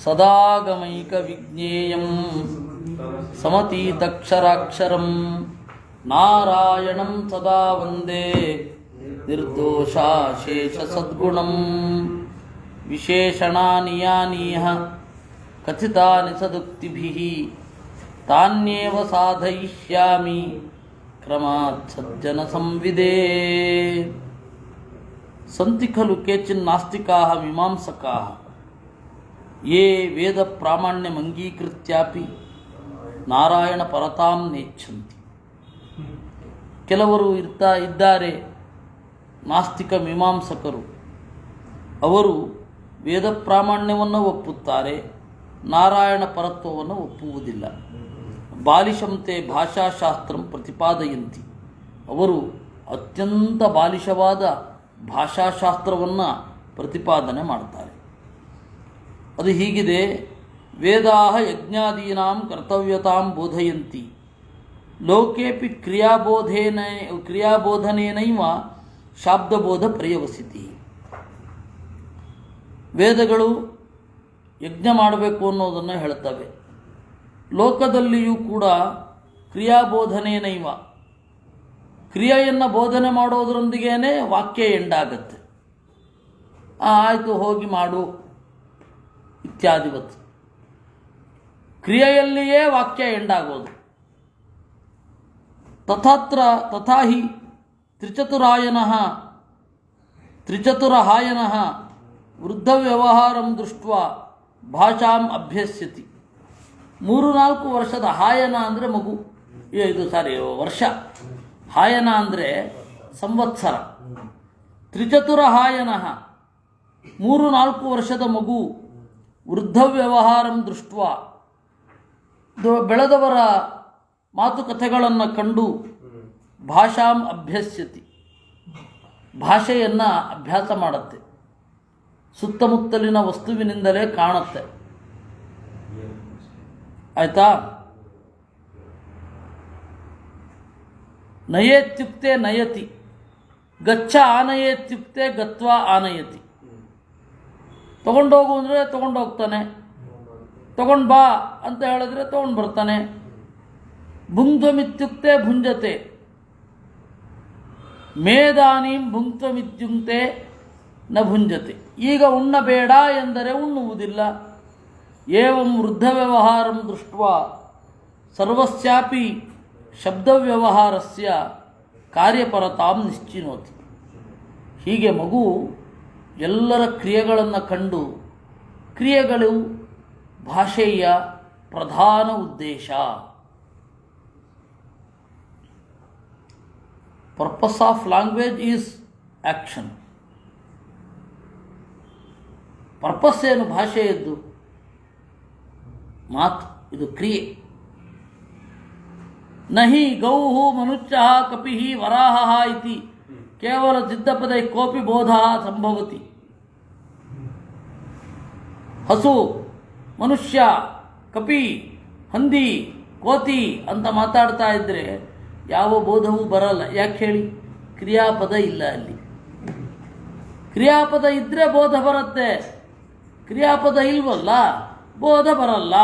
ಸದಾಗಮೈಕ ವಿಜ್ಞೇಯಂ ಸಮತೀತಕ್ಷರಾಕ್ಷರಂ ನಾರಾಯಣಂ ಸದಾ ವಂದೇ ನಿರ್ದೋಷಾಶೇಷ ಸದ್ಗುಣಂ ವಿಶೇಷಣಾನಿಯಾನೀಹ ಕಥಿತಾನಿ ಸದುಕ್ತಿಭಿಃ ತಾನ್ಯೇವ ಸಾಧಯಿಷ್ಯಾಮಿ ಕ್ರಮಾತ್ ಸಜ್ಜನ ಸಂವಿದೇ. ಸಂತಿ ಖಲು ಕೇಚಿನ್ ನಾಸ್ತಿಕಾಃ ಮೀಮಾಂಸಕಾಃ ಯೇ ವೇದ ಪ್ರಾಮಾಣ್ಯಮಂಗೀಕೃತ್ಯಾಪಿ ನಾರಾಯಣ ಪರತಾಂ ನೇಚ್ಛಂತಿ. ಕೆಲವರು ಇದ್ದಾರೆ ನಾಸ್ತಿಕ ಮೀಮಾಂಸಕರು. ಅವರು ವೇದ ಪ್ರಾಮಾಣ್ಯವನ್ನು ಒಪ್ಪುತ್ತಾರೆ, ನಾರಾಯಣ ಪರತ್ವವನ್ನು ಒಪ್ಪುವುದಿಲ್ಲ. ಬಾಲಿಶಂತೆ ಭಾಷಾಶಾಸ್ತ್ರಂ ಪ್ರತಿಪಾದಯಂತಿ. ಅವರು ಅತ್ಯಂತ ಬಾಲಿಶವಾದ ಭಾಷಾಶಾಸ್ತ್ರವನ್ನು ಪ್ರತಿಪಾದನೆ ಮಾಡ್ತಾರೆ. ಅದು ಹೀಗಿದೆ: ವೇದಾಃ ಯಜ್ಞಾದೀನಾಂ ಕರ್ತವ್ಯತಾಂ ಬೋಧಯಂತಿ ಲೋಕೇಪಿ ಕ್ರಿಯಾಬೋಧನೇನೈವ ಶಾಬ್ದಬೋಧ ಪರ್ಯವಸಿತಿ. ವೇದಗಳು ಯಜ್ಞ ಮಾಡಬೇಕು ಅನ್ನೋದನ್ನು ಹೇಳ್ತವೆ. ಲೋಕದಲ್ಲಿಯೂ ಕೂಡ ಕ್ರಿಯಾಬೋಧನೇನೈವ, ಕ್ರಿಯೆಯನ್ನು ಬೋಧನೆ ಮಾಡೋದರೊಂದಿಗೇ ವಾಕ್ಯ ಎಂಡಾಗತ್ತೆ. ಆಯಿತು ಹೋಗಿ ಮಾಡು ಇತ್ಯಾದಿವತ್ತು. ಕ್ರಿಯೆಯಲ್ಲಿಯೇ ವಾಕ್ಯ ಎಂಡಾಗೋದು. ತಥಾಹಿ ತ್ರಿಚತುರಹಾಯನಃ ವೃದ್ಧವ್ಯವಹಾರಂ ದೃಷ್ಟ್ವಾ ಭಾಷಾಂ ಅಭ್ಯಸ್ಯತಿ. 3-4 ವರ್ಷದ ಹಾಯನ ಅಂದರೆ ಮಗು, ವರ್ಷ. ಹಾಯನ ಅಂದರೆ ಸಂವತ್ಸರ. ತ್ರಿಚತುರಹಾಯನಃ 3-4 ವರ್ಷದ ಮಗು ವೃದ್ಧವ್ಯವಹಾರಂ ದೃಷ್ಟ್ವಾ, ಬೆಳೆದವರ ಮಾತುಕತೆಗಳನ್ನು ಕಂಡು ಭಾಷಾಂ ಅಭ್ಯಸ್ಯತಿ, ಭಾಷೆಯನ್ನು ಅಭ್ಯಾಸ ಮಾಡುತ್ತೆ. ಸುತ್ತಮುತ್ತಲಿನ ವಸ್ತುವಿನಿಂದಲೇ ಕಾಣುತ್ತೆ. ಆಯಿತಾ? ನಯೇತ್ಯುಕ್ತೆ ನಯತಿ, ಗಚ್ಚ ಆನಯೇತ್ಯುಕ್ತೆ ಗತ್ವಾ ಆನಯತಿ. ತೊಗೊಂಡೋಗು ಅಂದರೆ ತೊಗೊಂಡೋಗ್ತಾನೆ, ತೊಗೊಂಡು ಬಾ ಅಂತ ಹೇಳಿದ್ರೆ ತೊಗೊಂಡು ಬರ್ತಾನೆ. ಭುಂಕ್ತ್ವಮಿತ್ಯುಕ್ತೆ ಭುಂಜತೆ, ಮೇದಾನೀಂ ಭುಂಕ್ತ್ವಮಿತ್ಯುಕ್ತೆ ನ ಭುಂಜತೆ. ಈಗ ಉಣ್ಣಬೇಡ ಎಂದರೆ ಉಣ್ಣುವುದಿಲ್ಲ. ಏವಂ ವೃದ್ಧವ್ಯವಹಾರಂ ದೃಷ್ಟ್ವಾ ಸರ್ವಸ್ಯಾಪಿ ಶಬ್ದವ್ಯವಹಾರಸ್ಯ ಕಾರ್ಯಪರತಾಂ ನಿಶ್ಚಿನೋತಿ. ಹೀಗೆ ಮಗು ಎಲ್ಲರ ಕ್ರಿಯೆಗಳನ್ನು ಕಂಡು, ಕ್ರಿಯೆಗಳು ಭಾಷೆಯ ಪ್ರಧಾನ ಉದ್ದೇಶ. Purpose of language is action. Purpose ಏನು ಭಾಷೆಯದ್ದು? ಮಾತು, ಇದು ಕ್ರಿಯೆ. ನಹಿ ಗೌಹು ಮನುಷ್ಯ ಕಪಿ ವರಾಹ ಇತಿ ಕೇವಲ ಸಿದ್ಧಪದ ಕೋಪಿ ಬೋಧ ಸಂಭವತಿ. ಹಸು, ಮನುಷ್ಯ, ಕಪಿ, ಹಂದಿ, ಕೋತಿ ಅಂತ ಮಾತಾಡ್ತಾ ಇದ್ದರೆ ಯಾವ ಬೋಧವೂ ಬರಲ್ಲ. ಯಾಕೆ ಹೇಳಿ? ಕ್ರಿಯಾಪದ ಇಲ್ಲ ಅಲ್ಲಿ. ಕ್ರಿಯಾಪದ ಇದ್ದರೆ ಬೋಧ ಬರುತ್ತೆ. ಕ್ರಿಯಾಪದ ಇಲ್ವಲ್ಲ, ಬೋಧ ಬರಲ್ಲ.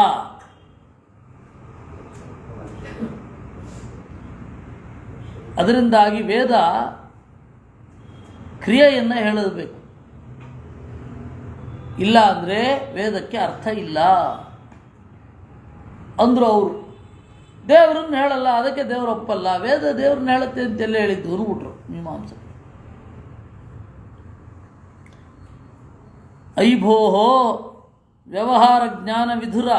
ಅದರಿಂದಾಗಿ ವೇದ ಕ್ರಿಯೆಯನ್ನು ಹೇಳಬೇಕು. ಇಲ್ಲ ಅಂದರೆ ವೇದಕ್ಕೆ ಅರ್ಥ ಇಲ್ಲ ಅಂದರು ಅವರು. ದೇವರನ್ನು ಹೇಳಲ್ಲ, ಅದಕ್ಕೆ ದೇವರು ಒಪ್ಪಲ್ಲ. ವೇದ ದೇವ್ರನ್ನ ಹೇಳುತ್ತೆ ಅಂತೆಲ್ಲ ಹೇಳಿದ್ದು ಹುರುಬಿಟ್ರು ಮೀಮಾಂಸಕರು. ಐಭೋಹೋ ವ್ಯವಹಾರ ಜ್ಞಾನ ವಿಧುರ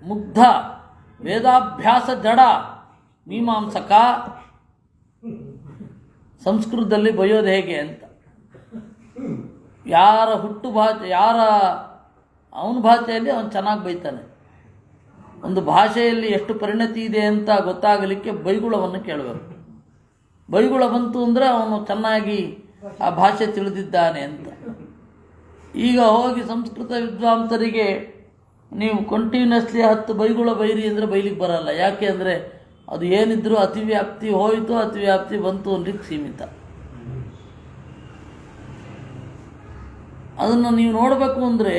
ಮುಗ್ಧ ವೇದಾಭ್ಯಾಸ ಜಡ ಮೀಮಾಂಸಕ. ಸಂಸ್ಕೃತದಲ್ಲಿ ಬೈಯೋದು ಹೇಗೆ ಅಂತ, ಯಾರ ಹುಟ್ಟು ಭಾಷೆ, ಅವನ ಭಾಷೆಯಲ್ಲಿ ಅವನು ಚೆನ್ನಾಗಿ ಬೈತಾನೆ. ಒಂದು ಭಾಷೆಯಲ್ಲಿ ಎಷ್ಟು ಪರಿಣತಿ ಇದೆ ಅಂತ ಗೊತ್ತಾಗಲಿಕ್ಕೆ ಬೈಗುಳವನ್ನು ಕೇಳಬೇಕು. ಬೈಗುಳ ಬಂತು ಅಂದರೆ ಅವನು ಚೆನ್ನಾಗಿ ಆ ಭಾಷೆ ತಿಳಿದಿದ್ದಾನೆ ಅಂತ. ಈಗ ಹೋಗಿ ಸಂಸ್ಕೃತ ವಿದ್ವಾಂಸರಿಗೆ ನೀವು ಕಂಟಿನ್ಯೂಸ್ಲಿ 10 ಬೈಗುಳ ಬೈರಿ ಅಂದರೆ ಬೈಲಿಕ್ಕೆ ಬರಲ್ಲ. ಯಾಕೆ ಅಂದರೆ ಅದು ಏನಿದ್ರೂ ಅತಿವ್ಯಾಪ್ತಿ ಹೋಯಿತು, ಅತಿವ್ಯಾಪ್ತಿ ಬಂತು ಅನ್ಲಿಕ್ಕೆ ಸೀಮಿತ. ಅದನ್ನು ನೀವು ನೋಡಬೇಕು ಅಂದರೆ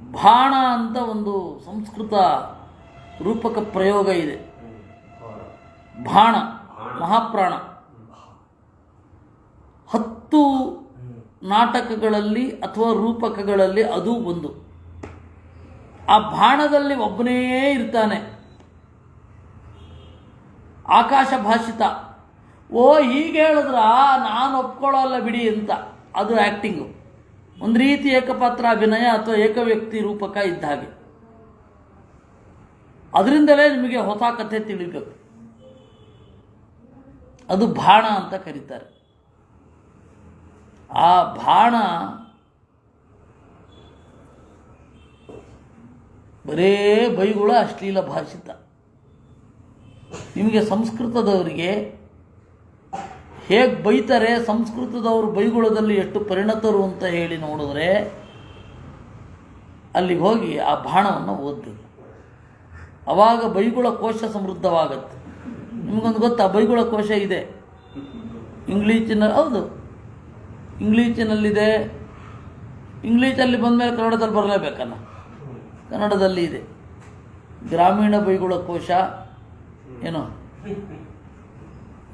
ಬಾಣ ಅಂತ ಒಂದು ಸಂಸ್ಕೃತ ರೂಪಕ ಪ್ರಯೋಗ ಇದೆ. ಬಾಣ ಮಹಾಪ್ರಾಣ 10 ನಾಟಕಗಳಲ್ಲಿ ಅಥವಾ ರೂಪಕಗಳಲ್ಲಿ ಅದು ಒಂದು. ಆ ಬಾಣದಲ್ಲಿ ಒಬ್ಬನೇ ಇರ್ತಾನೆ, ಆಕಾಶ ಭಾಷಿತ. ಓ ಹೀಗೆ ಹೇಳಿದ್ರ ನಾನು ಒಪ್ಕೊಳ್ಳಲ್ಲ ಬಿಡಿ ಅಂತ. ಅದು ಆ್ಯಕ್ಟಿಂಗು, ಒಂದು ರೀತಿ ಏಕಪಾತ್ರ ಅಭಿನಯ ಅಥವಾ ಏಕವ್ಯಕ್ತಿ ರೂಪಕ ಇದ್ದ ಹಾಗೆ. ಅದರಿಂದಲೇ ನಿಮಗೆ ಹೊಸ ಕಥೆ ತಿಳಿಬೇಕು. ಅದು ಬಾಣ ಅಂತ ಕರೀತಾರೆ. ಆ ಬಾಣ ಬರೇ ಬೈಗುಳ ಅಶ್ಲೀಲ ಭಾಷಿತ. ನಿಮಗೆ ಸಂಸ್ಕೃತದವರಿಗೆ ಹೇಗೆ ಬೈತಾರೆ, ಸಂಸ್ಕೃತದವರು ಬೈಗುಳದಲ್ಲಿ ಎಷ್ಟು ಪರಿಣತರು ಅಂತ ಹೇಳಿ ನೋಡಿದ್ರೆ ಅಲ್ಲಿಗೆ ಹೋಗಿ ಆ ಬಾಣವನ್ನು ಓದಬೇಕು. ಆವಾಗ ಬೈಗುಳ ಕೋಶ ಸಮೃದ್ಧವಾಗತ್ತೆ. ನಿಮಗೊಂದು ಗೊತ್ತಾ, ಬೈಗುಳ ಕೋಶ ಇದೆ ಇಂಗ್ಲೀಷಿನ. ಹೌದು, ಇಂಗ್ಲೀಷಿನಲ್ಲಿದೆ. ಇಂಗ್ಲೀಷಲ್ಲಿ ಬಂದಮೇಲೆ ಕನ್ನಡದಲ್ಲಿ ಬರಲೇಬೇಕಲ್ಲ. ಕನ್ನಡದಲ್ಲಿ ಇದೆ ಗ್ರಾಮೀಣ ಬೈಗುಳ ಕೋಶ, ಏನೋ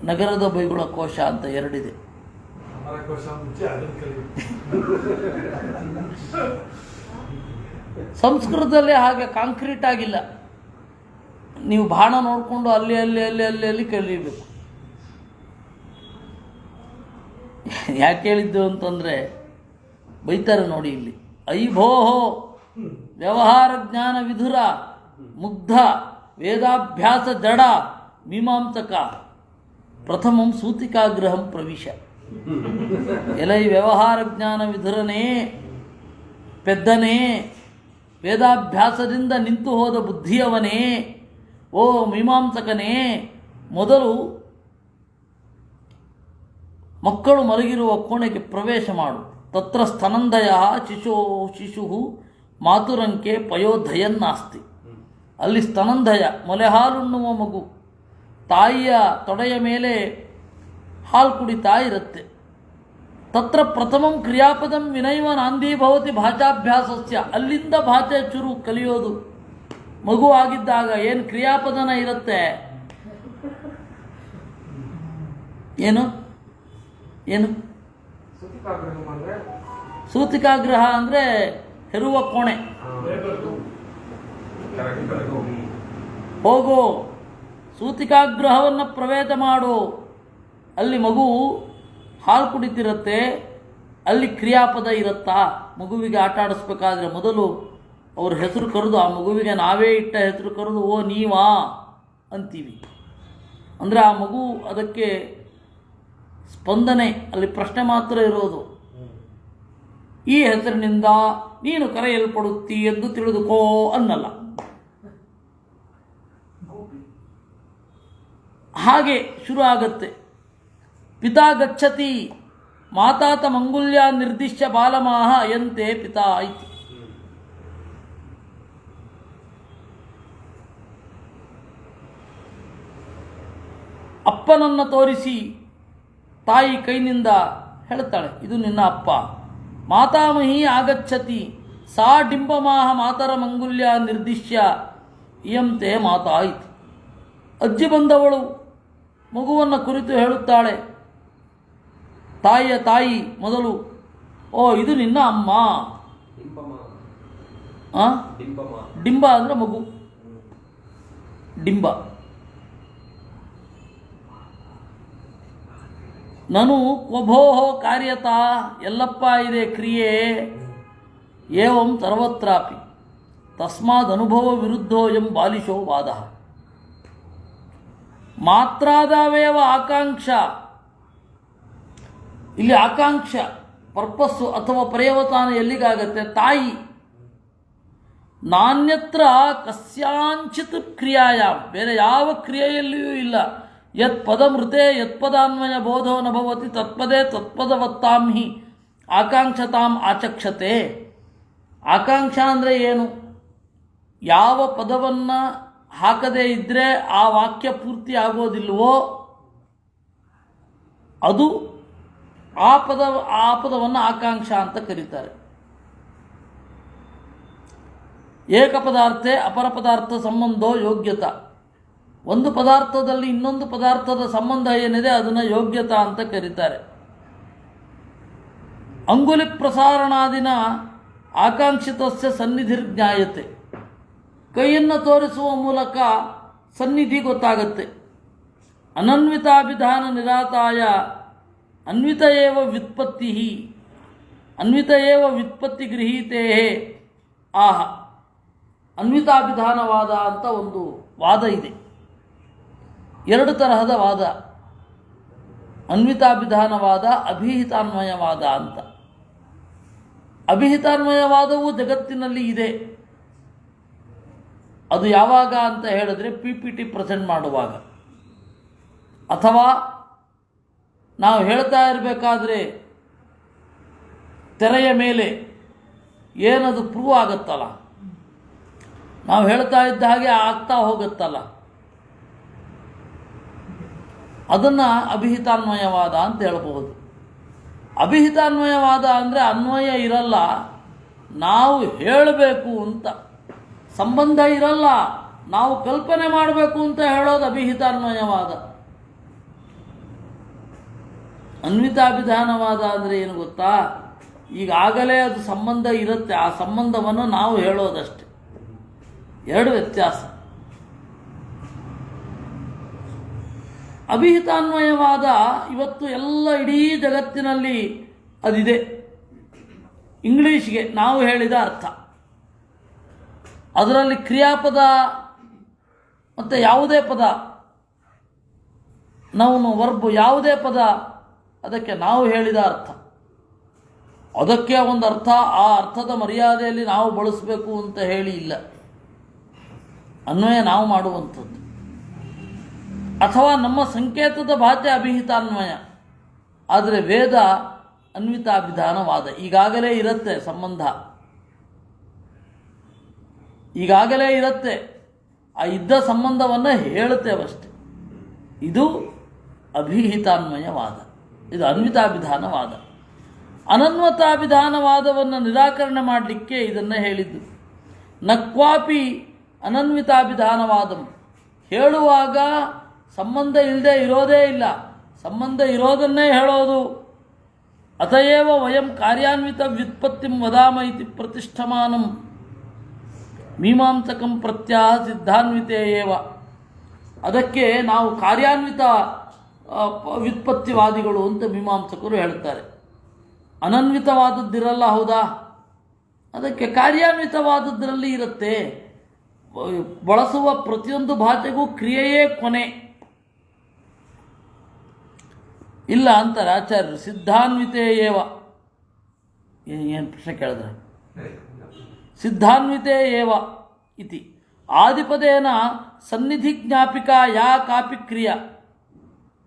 ನಗರದ ಬೈಗುಳ ಕೋಶ ಅಂತ ಎರಡಿದೆ. ಸಂಸ್ಕೃತದಲ್ಲಿ ಹಾಗೆ ಕಾಂಕ್ರೀಟ್ ಆಗಿಲ್ಲ. ನೀವು ಬಾಣ ನೋಡಿಕೊಂಡು ಅಲ್ಲಿ ಕಲಿಯಬೇಕು. ಯಾಕೆ ಹೇಳಿದ್ದು ಅಂತಂದರೆ ಬೈತಾರೆ ನೋಡಿ ಇಲ್ಲಿ. ಐಭೋಹೋ ವ್ಯವಹಾರ ಜ್ಞಾನ ವಿಧುರ ಮುಗ್ಧ ವೇದಾಭ್ಯಾಸ ಜಡ ಮೀಮಾಂಸಕ ಪ್ರಥಮಂ ಸೂತಿಕಾಗ್ರಹಂ ಪ್ರವಿಶ. ಎಲೈ ವ್ಯವಹಾರ ಜ್ಞಾನ ವಿಧುರನೇ, ಪೆದ್ದನೇ, ವೇದಾಭ್ಯಾಸದಿಂದ ನಿಂತು ಹೋದ ಬುದ್ಧಿಯವನೇ, ಓ ಮೀಮಾಂಸಕನೇ, ಮೊದಲು ಮಕ್ಕಳು ಮಲಗಿರುವ ಕೋಣೆಗೆ ಪ್ರವೇಶ ಮಾಡು. ತತ್ರ ಸ್ತನಂದಯ ಶಿಶು ಮಾತುರಂಕೆ ಪಯೋಧಯನ್ನಾಸ್ತಿ. ಅಲ್ಲಿ ಸ್ತನಂದಯ ಮೊಲೆಹಾಲುಣ್ಣುವ ಮಗು ತಾಯಿಯ ತೊಡೆಯ ಮೇಲೆ ಹಾಲು ಕುಡಿತಾ ಇರುತ್ತೆ. ತತ್ರ ಪ್ರಥಮಂ ಕ್ರಿಯಾಪದಂ ವಿನೈವ ನಾಂದಿ ಭವತಿ ಭಾಷಾಭ್ಯಾಸಸ್ಯ. ಅಲ್ಲಿಂದ ಭಾಷೆ ಚುರು ಕಲಿಯೋದು. ಮಗು ಆಗಿದ್ದಾಗ ಏನು ಕ್ರಿಯಾಪದನ ಇರುತ್ತೆ. ಏನು ಏನು ಸೂತಿಕಾಗ್ರಹ ಅಂದರೆ ಹೆರುವ ಕೋಣೆ. ಹೋಗೋ ಸೂತಿಕಾಗ್ರಹವನ್ನು ಪ್ರವೇಶ ಮಾಡು. ಅಲ್ಲಿ ಮಗು ಹಾಲು ಕುಡಿತಿರುತ್ತೆ, ಅಲ್ಲಿ ಕ್ರಿಯಾಪದ ಇರುತ್ತಾ. ಮಗುವಿಗೆ ಆಟ ಆಡಿಸ್ಬೇಕಾದ್ರೆ ಮೊದಲು ಅವ್ರ ಹೆಸರು ಕರೆದು, ಆ ಮಗುವಿಗೆ ನಾವೇ ಇಟ್ಟ ಹೆಸರು ಕರೆದು ಓ ನೀವಾ ಅಂತೀವಿ. ಅಂದರೆ ಆ ಮಗು ಅದಕ್ಕೆ ಸ್ಪಂದನೆ, ಅಲ್ಲಿ ಪ್ರಶ್ನೆ ಮಾತ್ರ ಇರೋದು. ಈ ಹೆಸರಿನಿಂದ ನೀನು ಕರೆಯಲ್ಪಡುತ್ತಿ ಎಂದು ತಿಳಿದುಕೋ ಅನ್ನಲ್ಲ. ಹಾಗೆ ಶುರು ಆಗತ್ತೆ. ಪಿತಾ ಗಚ್ಚತಿ ಮಾತಾತ ಮಂಗುಲ್ಯ ನಿರ್ದಿಶ್ಯ ಬಾಲಮಾಹ ಅಯಂತೆ ಪಿತಾ ಐತಿ. ಅಪ್ಪನನ್ನು ತೋರಿಸಿ ತಾಯಿ ಕೈನಿಂದ ಹೇಳ್ತಾಳೆ, ಇದು ನಿನ್ನ ಅಪ್ಪ. ಮಾತಾಮಹಿ ಆಗಚ್ಚತಿ ಸಾ ಡಿಂಬಮಾಹ ಮಾತರ ಮಂಗುಲ್ಯ ನಿರ್ದಿಶ್ಯ ಇಯಂತೆ ಮಾತಾ ಐತಿ. ಅಜ್ಜಿ ಬಂದವಳು ಮಗುವನ್ನು ಕುರಿತು ಹೇಳುತ್ತಾಳೆ. ತಾಯಿಯ ತಾಯಿ ಮೊದಲು, ಓ ಇದು ನಿನ್ನ ಅಮ್ಮ. ಡಿಂಬ ಅಂದರೆ ಮಗು, ಡಿಂಬ. ನನು ಕ್ವಭೋಹೋ ಕಾರ್ಯತ, ಎಲ್ಲಪ್ಪ ಇದೆ ಕ್ರಿಯೆ. ಏವಂ ಸರ್ವತ್ರಾಪಿ ತಸ್ಮಾದ್ ಅನುಭವ ವಿರುದ್ಧೋಯಂ ಬಾಲಿಶೋ ವಾದ. ಮಾತ್ರಾದಾವೇವ ಆಕಾಂಕ್ಷ. ಇಲ್ಲಿ ಆಕಾಂಕ್ಷ ಪರ್ಪಸ್ಸು ಅಥವಾ ಪರ್ಯವತಾನ ಎಲ್ಲಿಗಾಗತ್ತೆ? ತಾಯಿ. ನಾನ್ಯತ್ರ ಕಸ್ಯಾಂಚಿತ್ ಕ್ರಿಯಾಯ, ಬೇರೆ ಯಾವ ಕ್ರಿಯೆಯಲ್ಲಿಯೂ ಇಲ್ಲ. ಯತ್ ಪದಮೃತೆ ಯತ್ಪದಾನ್ವಯ ಬೋಧೋ ನ ಭವತಿ ತತ್ಪದೇ ತತ್ಪದವತ್ತಾಂ ಹಿ ಆಕಾಂಕ್ಷತಾಂ ಆಚಕ್ಷತೆ. ಆಕಾಂಕ್ಷ ಅಂದರೆ ಏನು? ಯಾವ ಪದವನ್ನು ಹಾಕದೇ ಇದ್ದರೆ ಆ ವಾಕ್ಯ ಪೂರ್ತಿ ಆಗೋದಿಲ್ವೋ ಅದು ಆ ಪದವನ್ನು ಆಕಾಂಕ್ಷ ಅಂತ ಕರೀತಾರೆ. ಏಕಪದಾರ್ಥೇ ಅಪರ ಪದಾರ್ಥ ಸಂಬಂಧೋ ಯೋಗ್ಯತಾ. ಒಂದು ಪದಾರ್ಥದಲ್ಲಿ ಇನ್ನೊಂದು ಪದಾರ್ಥದ ಸಂಬಂಧ ಏನಿದೆ ಅದನ್ನು ಯೋಗ್ಯತಾ ಅಂತ ಕರೀತಾರೆ. ಅಂಗುಲಿ ಪ್ರಸಾರಣಾದಿನ ಆಕಾಂಕ್ಷಿತಸ್ಯ ಸನ್ನಿಧಿರ್ಜ್ಞಾಯತೆ. ಕೈಯನ್ನು ತೋರಿಸುವ ಮೂಲಕ ಸನ್ನಿಧಿ ಗೊತ್ತಾಗುತ್ತೆ. ಅನನ್ವಿತಾಭಿಧಾನ ನಿರಾತಾಯ ಅನ್ವಿತ ಏವ ವ್ಯುತ್ಪತ್ತಿ ಅನ್ವಿತ ಏವ ವ್ಯುತ್ಪತ್ತಿ ಗೃಹೀತೇ ಆಹ. ಅನ್ವಿತಾಭಿಧಾನವಾದ ಅಂತ ಒಂದು ವಾದ ಇದೆ. ಎರಡು ತರಹದ ವಾದ, ಅನ್ವಿತಾಭಿಧಾನವಾದ, ಅಭಿಹಿತಾನ್ವಯವಾದ ಅಂತ. ಅಭಿಹಿತಾನ್ವಯವಾದವು ಜಗತ್ತಿನಲ್ಲಿ ಇದೆ. ಅದು ಯಾವಾಗ ಅಂತ ಹೇಳಿದ್ರೆ PPT ಪ್ರೆಸೆಂಟ್ ಮಾಡುವಾಗ, ಅಥವಾ ನಾವು ಹೇಳ್ತಾ ಇರಬೇಕಾದ್ರೆ ತೆರೆಯ ಮೇಲೆ ಏನದು ಪ್ರೂವ್ ಆಗುತ್ತಲ್ಲ, ನಾವು ಹೇಳ್ತಾ ಇದ್ದ ಹಾಗೆ ಆಗ್ತಾ ಹೋಗುತ್ತಲ್ಲ, ಅದನ್ನು ಅಭಿಹಿತಾನ್ವಯವಾದ ಅಂತ ಹೇಳಬಹುದು. ಅಭಿಹಿತಾನ್ವಯವಾದ ಅಂದರೆ ಅನ್ವಯ ಇರಲ್ಲ, ನಾವು ಹೇಳಬೇಕು ಅಂತ, ಸಂಬಂಧ ಇರಲ್ಲ, ನಾವು ಕಲ್ಪನೆ ಮಾಡಬೇಕು ಅಂತ ಹೇಳೋದು ಅಭಿಹಿತಾನ್ವಯವಾದ. ಅನ್ವಿತಾಭಿಧಾನವಾದ ಅಂದರೆ ಏನು ಗೊತ್ತಾ, ಈಗಾಗಲೇ ಅದು ಸಂಬಂಧ ಇರುತ್ತೆ, ಆ ಸಂಬಂಧವನ್ನು ನಾವು ಹೇಳೋದಷ್ಟೆ. ಎರಡು ವ್ಯತ್ಯಾಸ. ಅಭಿಹಿತಾನ್ವಯವಾದ ಇವತ್ತು ಎಲ್ಲ ಇಡೀ ಜಗತ್ತಿನಲ್ಲಿ ಅದಿದೆ. ಇಂಗ್ಲೀಷ್ಗೆ ನಾವು ಹೇಳಿದ ಅರ್ಥ, ಅದರಲ್ಲಿ ಕ್ರಿಯಾಪದ ಮತ್ತು ಯಾವುದೇ ಪದ, ನೌನು ವರ್ಬ್ ಯಾವುದೇ ಪದ, ಅದಕ್ಕೆ ನಾವು ಹೇಳಿದ ಅರ್ಥ, ಅದಕ್ಕೆ ಒಂದು ಅರ್ಥ, ಆ ಅರ್ಥದ ಮರ್ಯಾದೆಯಲ್ಲಿ ನಾವು ಬಳಸಬೇಕು ಅಂತ ಹೇಳಿ ಇಲ್ಲ. ಅನ್ವಯ ನಾವು ಮಾಡುವಂಥದ್ದು. ಅಥವಾ ನಮ್ಮ ಸಂಕೇತದ ಭಾಷೆ ಅಭಿಹಿತಾನ್ವಯ, ಆದರೆ ವೇದ ಅನ್ವಿತಾಭಿಧಾನವಾದ. ಈಗಾಗಲೇ ಇರುತ್ತೆ ಸಂಬಂಧ, ಈಗಾಗಲೇ ಇರುತ್ತೆ, ಆ ಇದ್ದ ಸಂಬಂಧವನ್ನು ಹೇಳುತ್ತೇವಷ್ಟೆ. ಇದು ಅಭಿಹಿತಾನ್ವಯವಾದ, ಇದು ಅನ್ವಿತಾಭಿಧಾನವಾದ. ಅನನ್ವತಾಭಿಧಾನವಾದವನ್ನು ನಿರಾಕರಣೆ ಮಾಡಲಿಕ್ಕೆ ಇದನ್ನು ಹೇಳಿದ್ದು. ನಕ್ವಾಪಿ ಅನನ್ವಿತಾಭಿಧಾನವಾದಂ, ಹೇಳುವಾಗ ಸಂಬಂಧ ಇಲ್ಲದೆ ಇರೋದೇ ಇಲ್ಲ, ಸಂಬಂಧ ಇರೋದನ್ನೇ ಹೇಳೋದು. ಅತಯೇವ ವಯಂ ಕಾರ್ಯಾನ್ವಿತ ವ್ಯುತ್ಪತ್ತಿಂ ವದಾಮ ಇತಿ ಪ್ರತಿಷ್ಠಮಾನಂ ಮೀಮಾಂಸಕಂ ಪ್ರತ್ಯಾಹ ಸಿದ್ಧಾನ್ವಿತೇ ಏವ. ಅದಕ್ಕೆ ನಾವು ಕಾರ್ಯಾನ್ವಿತ ವ್ಯುತ್ಪತ್ತಿವಾದಿಗಳು ಅಂತ ಮೀಮಾಂಸಕರು ಹೇಳ್ತಾರೆ. ಅನನ್ವಿತವಾದದ್ದಿರಲ್ಲ, ಹೌದಾ? ಅದಕ್ಕೆ ಕಾರ್ಯಾನ್ವಿತವಾದದ್ರಲ್ಲಿ ಇರುತ್ತೆ. ಬಳಸುವ ಪ್ರತಿಯೊಂದು ಭಾಷೆಗೂ ಕ್ರಿಯೆಯೇ ಕೊನೆ ಇಲ್ಲ ಅಂತಾರೆ ಆಚಾರ್ಯರು. ಸಿದ್ಧಾನ್ವಿತೇ ಏವ, ಏನು ಪ್ರಶ್ನೆ ಕೇಳಿದ್ರೆ, ಸಿದ್ಧಾನ್ವಿತೇ ಏವ ಇತಿ ಆದಿಪದೇನ ಸನ್ನಿಧಿ ಜ್ಞಾಪಿಕ ಯಾ ಕಾಪಿ ಕ್ರಿಯಾ.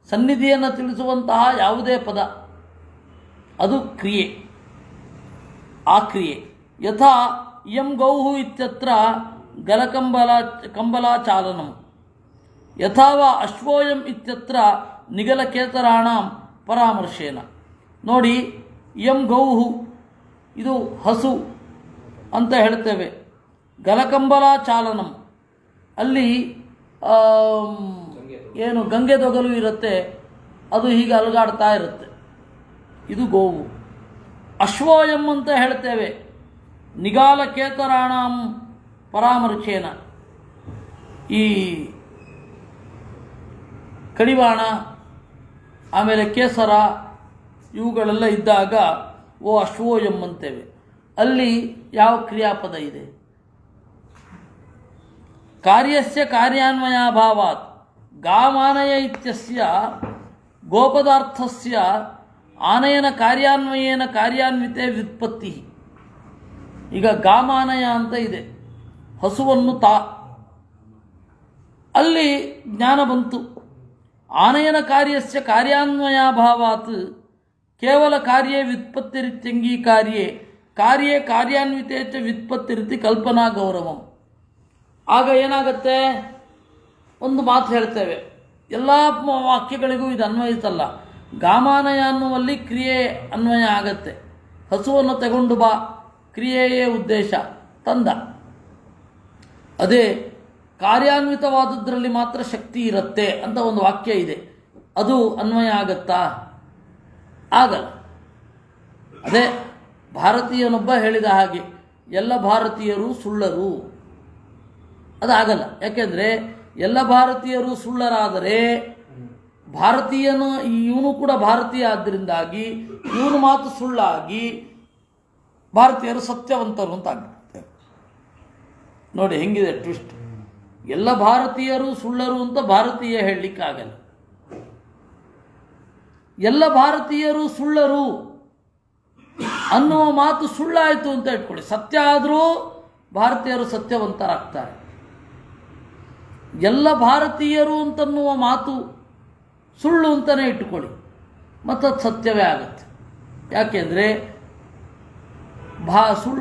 ಸನ್ನಿಧಿಯನ್ನು ತಿಳಿಸುವಂತಹ ಯಾವುದೇ ಪದ ಅದು ಕ್ರಿಯೆ, ಆ ಕ್ರಿಯೆ. ಯಥಾ ಇಯಂ ಗೌಹು ಇತ್ಯತ್ರ ಕಂಬಲಾಚಾಲನಂ, ಯಥಾವ ಅಶ್ವೋಯಂ ಇತ್ಯತ್ರ ನಿಗಲಕೇತರಾಣಾಂ ಪರಾಮರ್ಶೇನ. ನೋಡಿ, ಇಯಂ ಗೌಹು, ಇದು ಹಸು ಅಂತ ಹೇಳ್ತೇವೆ. ಗಲಕಂಬಲಾಚಾಲನಂ, ಅಲ್ಲಿ ಏನು ಗಂಗೆದೊಗಲು ಇರುತ್ತೆ, ಅದು ಹೀಗೆ ಅಲುಗಾಡ್ತಾ ಇರುತ್ತೆ, ಇದು ಗೋವು. ಅಶ್ವೋಯಂ ಅಂತ ಹೇಳ್ತೇವೆ. ನಿಗಾಲಕೇತರಾಣಾಂ ಪರಾಮರ್ಶೇನ, ಈ ಕಡಿವಾಣ ಆಮೇಲೆ ಕೇಸರ ಇವುಗಳೆಲ್ಲ ಇದ್ದಾಗ ಓ ಅಶ್ವೋಯಂ ಅಂತೇವೆ. ಅಲ್ಲಿ ಯಾವ ಕ್ರಿಯಾಪದ ಇದೆ? ಕಾರ್ಯಸ್ಯ ಕಾರ್ಯಾನ್ವಯಾಭಾವಾತ್ ಗಾಮಾನಯ ಇತ್ಯಸ್ಯ ಗೋಪದಾರ್ಥಸ್ಯ ಆನಯನ ಕಾರ್ಯಾನ್ವಯೇನ ಕಾರ್ಯಾನ್ವಿತೆ ವ್ಯುತ್ಪತ್ತಿ. ಈಗ ಗಾಮಾನಯ ಅಂತ ಇದೆ, ಹಸುವನ್ನು ಅಲ್ಲಿ ಜ್ಞಾನ ಬಂತು. ಆನಯನ ಕಾರ್ಯಸ್ಯ ಕಾರ್ಯಾನ್ವಯಾಭಾವಾತ್ ಕೇವಲ ಕಾರ್ಯೇ ವ್ಯುತ್ಪತ್ತಿರಿತ್ಯಂಗೀಕಾರ್ಯೇ ಕಾರ್ಯೇ ಕಾರ್ಯಾನ್ವಿತೆ ಚ ವ್ಯುತ್ಪತ್ತಿರಿತಿ ಕಲ್ಪನಾ ಗೌರವಂ. ಆಗ ಏನಾಗುತ್ತೆ, ಒಂದು ಮಾತು ಹೇಳ್ತೇವೆ, ಎಲ್ಲ ವಾಕ್ಯಗಳಿಗೂ ಇದು ಅನ್ವಯಿಸಲ್ಲ. ಗಾಮಾನಯ ಅನ್ನುವಲ್ಲಿ ಕ್ರಿಯೆ ಅನ್ವಯ ಆಗತ್ತೆ. ಹಸುವನ್ನು ತಗೊಂಡು ಬಾ, ಕ್ರಿಯೆಯೇ ಉದ್ದೇಶ, ತಂದ. ಅದೇ ಕಾರ್ಯಾನ್ವಿತವಾದದ್ರಲ್ಲಿ ಮಾತ್ರ ಶಕ್ತಿ ಇರುತ್ತೆ ಅಂತ ಒಂದು ವಾಕ್ಯ ಇದೆ. ಅದು ಅನ್ವಯ ಆಗತ್ತಾ? ಆಗಲ್ಲ. ಅದೇ ಭಾರತೀಯನೊಬ್ಬ ಹೇಳಿದ ಹಾಗೆ ಎಲ್ಲ ಭಾರತೀಯರು ಸುಳ್ಳರು, ಅದಾಗಲ್ಲ. ಯಾಕೆಂದರೆ ಎಲ್ಲ ಭಾರತೀಯರು ಸುಳ್ಳರಾದರೆ ಭಾರತೀಯನು ಇವನು ಕೂಡ ಭಾರತೀಯ ಆದ್ದರಿಂದಾಗಿ ಇವನು ಮಾತು ಸುಳ್ಳಾಗಿ ಭಾರತೀಯರು ಸತ್ಯವಂತರು ಅಂತ ಆಗ್ಬಿಡುತ್ತೆ. ನೋಡಿ ಹೆಂಗಿದೆ ಟ್ವಿಸ್ಟ್. ಎಲ್ಲ ಭಾರತೀಯರು ಸುಳ್ಳರು ಅಂತ ಭಾರತೀಯ ಹೇಳಲಿಕ್ಕಾಗಲ್ಲ. ಎಲ್ಲ ಭಾರತೀಯರು ಸುಳ್ಳರು ಅನ್ನುವ ಮಾತು ಸುಳ್ಳಾಯಿತು ಅಂತ ಇಟ್ಕೊಳ್ಳಿ. ಸತ್ಯ ಆದರೂ ಭಾರತೀಯರು ಸತ್ಯವಂತರಾಗ್ತಾರೆ. ಎಲ್ಲ ಭಾರತೀಯರು ಅಂತನ್ನುವ ಮಾತು ಸುಳ್ಳು ಅಂತಲೇ ಇಟ್ಟುಕೊಳ್ಳಿ, ಮತ್ತದು ಸತ್ಯವೇ ಆಗುತ್ತೆ. ಯಾಕೆಂದರೆ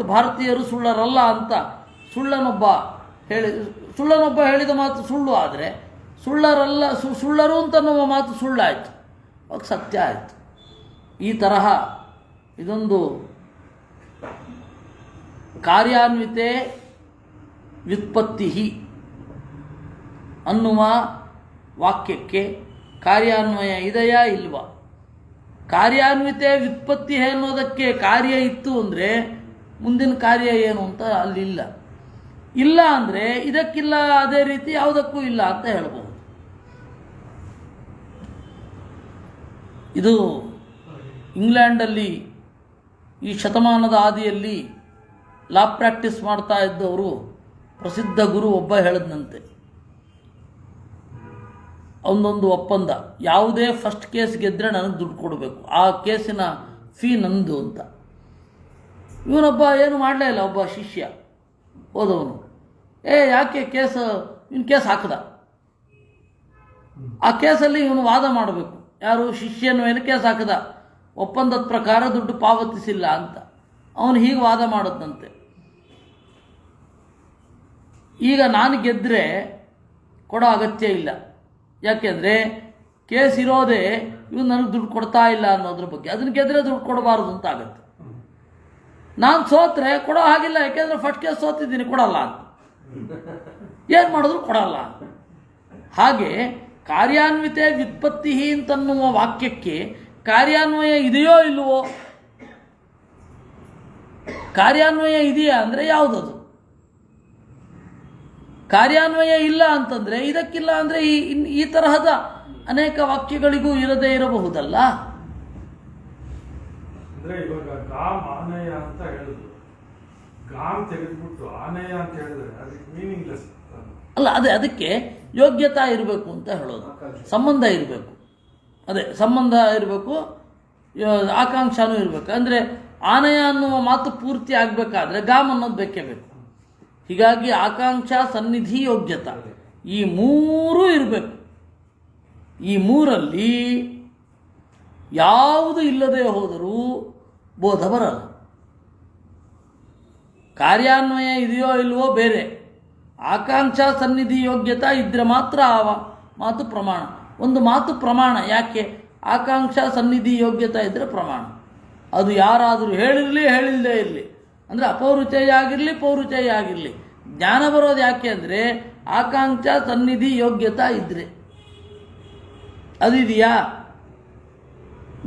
ಭಾರತೀಯರು ಸುಳ್ಳರಲ್ಲ ಅಂತ ಸುಳ್ಳನೊಬ್ಬ ಹೇಳಿದ ಮಾತು ಸುಳ್ಳು ಆದರೆ ಸುಳ್ಳರು ಅಂತನ್ನುವ ಮಾತು ಸುಳ್ಳಾಯಿತು, ಅವಾಗ ಸತ್ಯ ಆಯಿತು. ಈ ತರಹ ಇದೊಂದು ಕಾರ್ಯಾನ್ವಿತೆ ವ್ಯುತ್ಪತ್ತಿ ಅನ್ನುವ ವಾಕ್ಯಕ್ಕೆ ಕಾರ್ಯಾನ್ವಯ ಇದೆಯಾ ಇಲ್ವಾ? ಕಾರ್ಯಾನ್ವಿತೆ ವ್ಯುತ್ಪತ್ತಿ ಅನ್ನೋದಕ್ಕೆ ಕಾರ್ಯ ಇತ್ತು ಅಂದರೆ ಮುಂದಿನ ಕಾರ್ಯ ಏನು ಅಂತ ಅಲ್ಲಿಲ್ಲ. ಇಲ್ಲ ಅಂದರೆ ಇದಕ್ಕಿಲ್ಲ, ಅದೇ ರೀತಿ ಯಾವುದಕ್ಕೂ ಇಲ್ಲ ಅಂತ ಹೇಳ್ಬೋದು. ಇದು ಇಂಗ್ಲೆಂಡಲ್ಲಿ ಈ ಶತಮಾನದ ಆದಿಯಲ್ಲಿ ಲಾ ಪ್ರಾಕ್ಟೀಸ್ ಮಾಡ್ತಾ ಇದ್ದವರು ಪ್ರಸಿದ್ಧ ಗುರು ಒಬ್ಬ ಹೇಳಿದ್ನಂತೆ, ಅವನೊಂದು ಒಪ್ಪಂದ, ಯಾವುದೇ ಫಸ್ಟ್ ಕೇಸ್ ಗೆದ್ದರೆ ನನಗೆ ದುಡ್ಡು ಕೊಡಬೇಕು, ಆ ಕೇಸಿನ ಫೀ ನಂದು ಅಂತ. ಇವನೊಬ್ಬ ಏನು ಮಾಡಲೇ ಇಲ್ಲ, ಒಬ್ಬ ಶಿಷ್ಯ ಹೋದವನು. ಯಾಕೆ ಇವನು ಕೇಸ್ ಹಾಕದ. ಆ ಕೇಸಲ್ಲಿ ಇವನು ವಾದ ಮಾಡಬೇಕು, ಯಾರು ಶಿಷ್ಯನ ಮೇಲೆ ಕೇಸ್ ಹಾಕದ, ಒಪ್ಪಂದದ ಪ್ರಕಾರ ದುಡ್ಡು ಪಾವತಿಸಿಲ್ಲ ಅಂತ. ಅವನು ಹೀಗೆ ವಾದ ಮಾಡೋದಂತೆ, ಈಗ ನಾನು ಗೆದ್ದರೆ ಕೊಡೋ ಅಗತ್ಯ ಇಲ್ಲ, ಯಾಕೆಂದರೆ ಕೇಸ್ ಇರೋದೇ ಇವನು ನನಗೆ ದುಡ್ಡು ಕೊಡ್ತಾ ಇಲ್ಲ ಅನ್ನೋದ್ರ ಬಗ್ಗೆ. ಅದನ್ನು ಗೆದ್ದರೆ ದುಡ್ಡು ಕೊಡಬಾರ್ದು ಅಂತ ಆಗುತ್ತೆ. ನಾನು ಸೋತ್ರೆ ಕೊಡೋ ಹಾಗಿಲ್ಲ, ಯಾಕೆಂದರೆ ಫಸ್ಟ್ ಕೇಸ್ ಸೋತಿದ್ದೀನಿ, ಕೊಡಲ್ಲ ಅಂತ. ಏನು ಮಾಡಿದ್ರು ಕೊಡಲ್ಲ. ಹಾಗೆ ಕಾರ್ಯಾನ್ವಿತೆ ವ್ಯುತ್ಪತ್ತಿ ಅಂತನ್ನುವ ವಾಕ್ಯಕ್ಕೆ ಕಾರ್ಯಾನ್ವಯ ಇದೆಯೋ ಇಲ್ಲವೋ? ಕಾರ್ಯಾನ್ವಯ ಇದೆಯಾ ಅಂದರೆ ಯಾವುದದು? ಕಾರ್ಯಾನ್ವಯ ಇಲ್ಲ ಅಂತಂದರೆ ಇದಕ್ಕಿಲ್ಲ ಅಂದರೆ ಈ ತರಹದ ಅನೇಕ ವಾಕ್ಯಗಳಿಗೂ ಇರದೇ ಇರಬಹುದಲ್ಲ. ಅಂದ್ರೆ ಇವಾಗ ಗಾಮ್ ಆನಯ ಅಂತ ಹೇಳಿದ್ರು, ಗಾಮ್ ತೆಗೆದ್ಬಿಟ್ಟು ಆನಯ ಅಂತ ಹೇಳಿದ್ರೆ ಅದಕ್ಕೆ ಮೀನಿಂಗ್ಲೆಸ್ ಅಲ್ಲ. ಅದಕ್ಕೆ ಯೋಗ್ಯತಾ ಇರಬೇಕು ಅಂತ ಹೇಳೋದು, ಸಂಬಂಧ ಇರಬೇಕು. ಅದೇ ಸಂಬಂಧ ಇರಬೇಕು, ಆಕಾಂಕ್ಷನೂ ಇರಬೇಕು. ಅಂದರೆ ಆನಯ ಅನ್ನುವ ಮಾತು ಪೂರ್ತಿ ಆಗಬೇಕಾದ್ರೆ ಗಾಮ್ ಅನ್ನೋದು ಬೇಕೇ ಬೇಕು. ಹೀಗಾಗಿ ಆಕಾಂಕ್ಷ, ಸನ್ನಿಧಿ, ಯೋಗ್ಯತಾ ಈ ಮೂರೂ ಇರಬೇಕು. ಈ ಮೂರಲ್ಲಿ ಯಾವುದು ಇಲ್ಲದೆ ಹೋದರೂ ಬೋಧ ಬರಲ್ಲ. ಕಾರ್ಯಾನ್ವಯ ಇದೆಯೋ ಇಲ್ವೋ ಬೇರೆ, ಆಕಾಂಕ್ಷ, ಸನ್ನಿಧಿ, ಯೋಗ್ಯತಾ ಇದ್ದರೆ ಮಾತ್ರ ಆ ಮಾತು ಪ್ರಮಾಣ. ಒಂದು ಮಾತು ಪ್ರಮಾಣ ಯಾಕೆ? ಆಕಾಂಕ್ಷ, ಸನ್ನಿಧಿ, ಯೋಗ್ಯತಾ ಇದ್ದರೆ ಪ್ರಮಾಣ. ಅದು ಯಾರಾದರೂ ಹೇಳಿರಲಿ ಹೇಳಿಲ್ಲದೆ ಇರಲಿ, ಅಂದರೆ ಅಪೌರುಚಯ ಆಗಿರಲಿ ಪೌರುಚಯ ಆಗಿರಲಿ, ಜ್ಞಾನ ಬರೋದು ಯಾಕೆ ಅಂದರೆ ಆಕಾಂಕ್ಷ, ಸನ್ನಿಧಿ, ಯೋಗ್ಯತಾ ಇದ್ದರೆ. ಅದಿದೆಯಾ?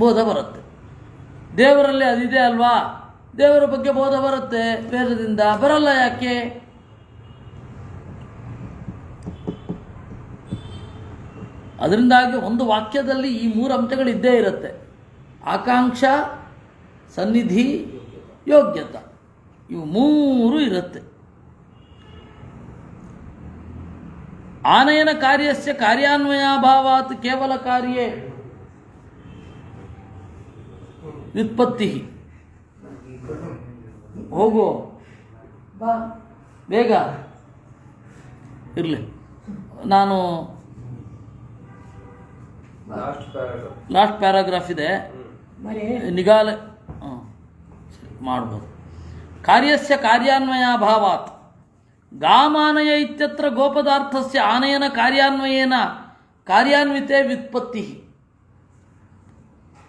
ಬೋಧ ಬರುತ್ತೆ. ದೇವರಲ್ಲಿ ಅದಿದೆ ಅಲ್ವಾ? ದೇವರ ಬಗ್ಗೆ ಬೋಧ ಬರುತ್ತೆ, ವೇದದಿಂದ ಬರಲ್ಲ ಯಾಕೆ? ಅದರಿಂದಾಗಿ ಒಂದು ವಾಕ್ಯದಲ್ಲಿ ಈ ಮೂರು ಅಂಶಗಳಿದ್ದೇ ಇರುತ್ತೆ: ಆಕಾಂಕ್ಷ, ಸನ್ನಿಧಿ, ಯೋಗ್ಯತಾ. ಇವು ಮೂರು ಇರುತ್ತೆ. ಆನಯನ ಕಾರ್ಯಸ್ಯ ಕಾರ್ಯಾನ್ವಯಾಭಾವಾತ್ ಕೇವಲ ಕಾರ್ಯೇ ವ್ಯುತ್ಪತ್ತಿ. ಹೋಗು ಬಾ ಬೇಗ ಇರಲಿ. ನಾನು ಲಾಸ್ಟ್ ಪ್ಯಾರಾಗ್ರಾಫ್ ಇದೆ, ನಿಗಾಲ ಮಾಡ್ಬೋದು. ಕಾರ್ಯಸ್ಯ ಕಾರ್ಯಾನ್ವಯಾಭಾವಾತ್ ಗಾಮಾನಯ ಇತ್ಯತ್ರ ಗೋಪದಾರ್ಥಸ್ಯ ಆನಯನ ಕಾರ್ಯಾನ್ವಯೇನ ಕಾರ್ಯಾನ್ವಿತೆ ವ್ಯುತ್ಪತ್ತಿ.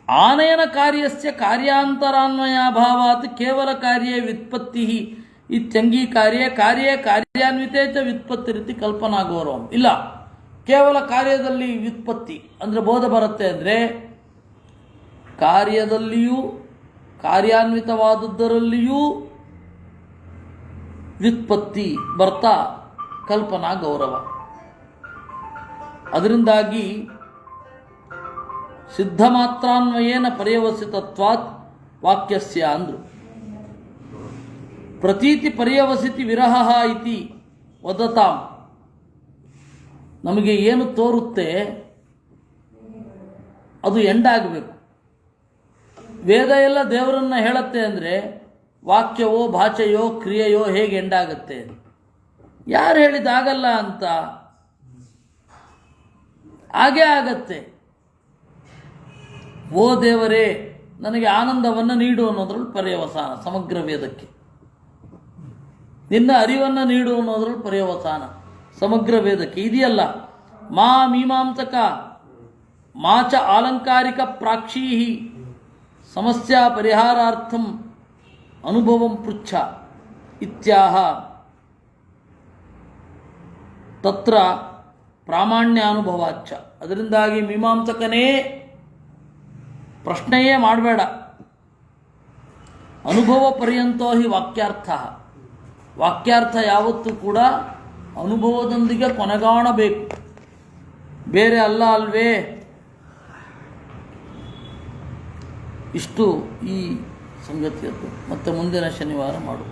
ಆನಯನ ಕಾರ್ಯಸ್ಯ ಕಾರ್ಯಾಂತರಾನ್ವಯಾಭಾವಾತ್ ಕೇವಲ ಕಾರ್ಯೇ ವ್ಯುತ್ಪತ್ತಿ ಇತ್ಯಂಗೀಕಾರ್ಯೇ ಕಾರ್ಯೇ ಕಾರ್ಯಾನ್ವಿತೇ ಚ ವ್ಯುತ್ಪತ್ತಿ ರೀತಿ ಕಲ್ಪನಾ ಗೌರವಂ. ಇಲ್ಲ, ಕೇವಲ ಕಾರ್ಯದಲ್ಲಿ ವ್ಯುತ್ಪತ್ತಿ ಅಂದರೆ ಬೋಧ ಬರುತ್ತೆ ಅಂದರೆ ಕಾರ್ಯದಲ್ಲಿಯೂ ಕಾರ್ಯಾನ್ವಿತವಾದದ್ದರಲ್ಲಿಯೂ ವ್ಯುತ್ಪತ್ತಿ ಬರ್ತಾ ಕಲ್ಪನಾ ಗೌರವ. ಅದರಿಂದಾಗಿ ಸಿದ್ಧಮಾತ್ರಾನ್ವಯೇನ ಪರ್ಯವಸಿತತ್ವಾತ್ ವಾಕ್ಯಸ್ಯ ಅಂದರು. ಪ್ರತೀತಿ ಪರ್ಯವಸಿತಿ ವಿರಹ ಇತಿ ವದತಾಂ. ನಮಗೆ ಏನು ತೋರುತ್ತೆ ಅದು ಎಂಡಾಗಬೇಕು. ವೇದ ಎಲ್ಲ ದೇವರನ್ನು ಹೇಳುತ್ತೆ ಅಂದರೆ ವಾಕ್ಯವೋ ಭಾಷೆಯೋ ಕ್ರಿಯೆಯೋ ಹೇಗೆ ಎಂಡಾಗತ್ತೆ? ಯಾರು ಹೇಳಿದಾಗಲ್ಲ ಅಂತ? ಹಾಗೇ ಆಗತ್ತೆ. ಓ ದೇವರೇ ನನಗೆ ಆನಂದವನ್ನು ನೀಡು ಅನ್ನೋದ್ರಲ್ಲಿ ಪರ್ಯವಸಾನ ಸಮಗ್ರ ವೇದಕ್ಕೆ. ನಿನ್ನ ಅರಿವನ್ನು ನೀಡು ಅನ್ನೋದ್ರಲ್ಲಿ ಪರ್ಯವಸಾನ ಸಮಗ್ರ ವೇದಕ್ಕೆ. ಇದೆಯಲ್ಲ, ಮಾ ಮೀಮಾಂಸಕ ಮಾಚ ಆಲಂಕಾರಿಕ ಪ್ರಾಕ್ಷೀಹಿ ಸಮಸ್ಯಾ ಪರಿಹಾರಾರ್ಥಂ ಅನುಭವಂ ಪೃಚ್ಛ ಇತ್ಯಾಹ ತತ್ರ ಪ್ರಾಮಾಣ್ಯಾನುಭವಾಚ್ಚ. ಅದರಿಂದಾಗಿ ಮೀಮಾಂಸಕನೇ ಪ್ರಶ್ನೆಯೇ ಮಾಡಬೇಡ. ಅನುಭವ ಪರ್ಯಂತೋ ಹಿ ವಾಕ್ಯಾರ್ಥ. ವಾಕ್ಯಾರ್ಥ ಯಾವತ್ತೂ ಕೂಡ ಅನುಭವದೊಂದಿಗೆ ಕೊನೆಗಾಣಬೇಕು, ಬೇರೆ ಅಲ್ಲ ಅಲ್ವೇ? ಇಷ್ಟು ಈ ಸಂಗತಿಯದ್ದು. ಮತ್ತೆ ಮುಂದಿನ ಶನಿವಾರ ಮಾಡುವ.